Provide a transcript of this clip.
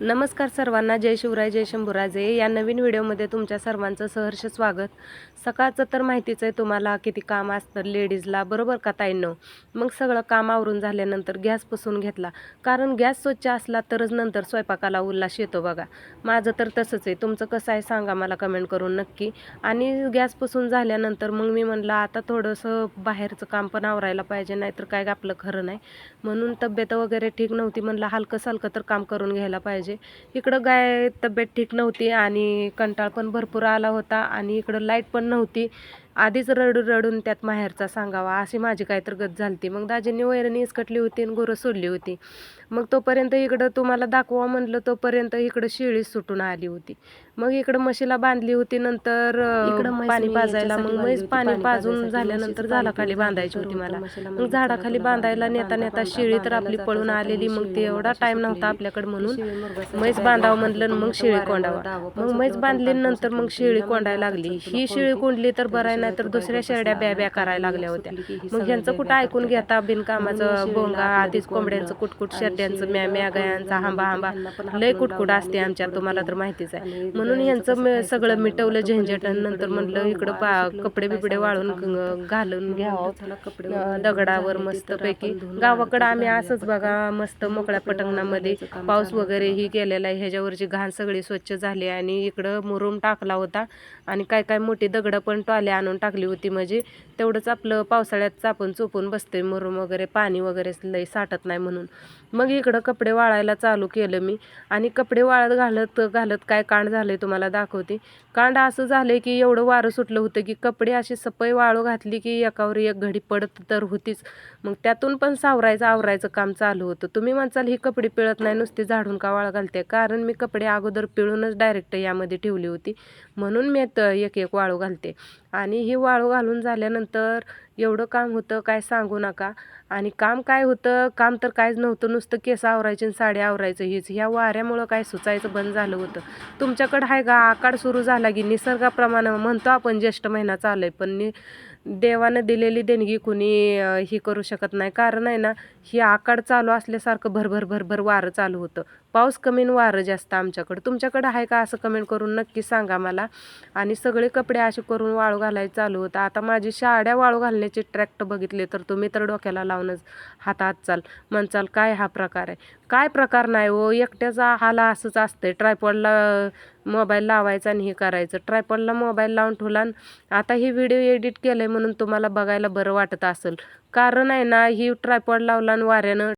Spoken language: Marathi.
नमस्कार सर्वांना, जय शिवराय जय शंभूराजे या नवीन व्हिडिओमध्ये तुमच्या सर्वांचं सहर्ष स्वागत। सकाळचं तर माहितीच आहे तुम्हाला किती काम असतं लेडीजला, बरोबर का ताईंनो? मग सगळं काम आवरून झाल्यानंतर गॅस पुसून घेतला, कारण गॅस स्वच्छ असला तरच नंतर स्वयंपाकाला उल्हास येतो बघा। माझं तर तसंच आहे, तुमचं कसं आहे सांगा मला कमेंट करून नक्की। आणि गॅस पुसून झाल्यानंतर मग मी म्हणलं आता थोडंसं बाहेरचं काम पण आवरायला पाहिजे, नाहीतर काय आपलं खरं नाही। म्हणून तब्येत वगैरे ठीक नव्हती, म्हणलं हलकं सलकं तर काम करून घ्यायला पाहिजे। इकडं काय तब्येत ठीक नव्हती आणि कंटाळ पण भरपूर आला होता आणि इकडं लाईट पण नव्हती। आधीच रडून रडून त्यात माहेरचा सांगावा अशी माझी काय तर गत झालती। मग दाजींनी वैरणी इसकटली होती आणि गुरं सोडली होती। मग तोपर्यंत इकडं तुम्हाला दाखवा म्हणलं, तोपर्यंत इकडं शेळी सुटून आली होती। मग इकडं म्हशीला बांधली होती, नंतर पाणी पाजायला मग म्हैस पाणी पाजून झाल्यानंतर झाडाखाली बांधायची होती मला। मग झाडाखाली बांधायला नेता नेता शेळी तर आपली पळून आलेली। मग ते एवढा टाइम नव्हता आपल्याकडे म्हणून म्हैस बांधावं म्हणलं, मग शेळी कोंडावा। मग म्हैस बांधल्यानंतर मग शेळी कोंडायला लागली। ही शेळी कोंडली तर बरं नाही तर दुसऱ्या शेरड्या ब्या ब्या करायला लागल्या होत्या। मग ह्यांचं कुठं ऐकून घेता, बिनकामाचं बोंगा, आधीच कोंबड्यांचं कुटकुट, शेरड्यांचं म्या म्या, गायांचा हांबा हांबा, लय कुटकुट असते आमच्यात, तुम्हाला तर माहितीच आहे। म्हणून ह्यांचं सगळं मिटवलं झंझट, नंतर म्हणलं इकडं कपडे बिपडे वाळून घालून घ्यावं दगडावर मस्तपैकी। गावाकडं आम्ही असंच बघा, मस्त मोकळ्या पटंगणामध्ये पाऊस वगैरे ही केलेला आहे, ह्याच्यावरची घाण सगळी स्वच्छ झाली आणि इकडं मुरुम टाकला होता आणि काय काय मोठी दगडं पण टॉले आणून टाकली होती, म्हणजे तेवढंच आपलं पावसाळ्यात चापून चोपून बसते मुरुम वगैरे, पाणी वगैरे लई साठत नाही म्हणून। मग इकडं कपडे वाळायला चालू केलं मी आणि कपडे वाळत घालत घालत काय कांड झालंय तुम्हाला दाखवते। कांड असं झालंय की एवढं वारं सुटलं होतं की कपडे अशी सपई वाळू घातली की एकावर एक घडी पडत तर होतीच। मग त्यातून पण सावरायचं आवरायचं काम चालू होतं। तुम्ही म्हणसाल ही कपडे पिळत नाही, नुसती झाडून का वाळ घालते, कारण मी कपडे अगोदर पिळूनच डायरेक्ट यामध्ये ठेवली होती, म्हणून मी एक एक वाळू घालते। आणि ही वाळू घालून झाल्यानंतर एवढं काम होतं काय सांगू नका। आणि काम काय होतं, काम तर काहीच नव्हतं, नुसतं केस आवरायचे आणि साडी आवरायचं हीच। ह्या वाऱ्यामुळं काय सुचायचं बंद झालं होतं। तुमच्याकडं आहे का आकाड सुरू झाला की निसर्गाप्रमाणे म्हणतो आपण ज्येष्ठ महिना चालू आहे, पण देवानं दिलेली देणगी कुणी ही करू शकत नाही, कारण आहे ना ही आकाड चालू असल्यासारखं भरभर भरभर वारं चालू होतं। पाऊस कमी आणि वारं जास्त आमच्याकडं। तुमच्याकडं आहे का असं कमेंट करून नक्की सांगा मला। आणि सगळे कपडे असे करून वाळू घालायला चालू होतं। आता माझी साड्या वाळू घालण्याचे ट्रॅक्ट बघितले तर तुम्ही तर डोक्याला लावूनच हातात चाल म्हणचाल काय हा प्रकार आहे। काय प्रकार नाही हो, एकट्याचा हाला असंच असतंय। ट्रायपॉडला मोबाईल लावायचा आणि हे करायचं, ट्रायपॉडला मोबाईल लावून ठेवला। आता ही व्हिडिओ एडिट केलंय म्हणून तुम्हाला बघायला बरं वाटत असेल, कारण आहे ना ही ट्रायपॉड लावला आणि वाऱ्यानं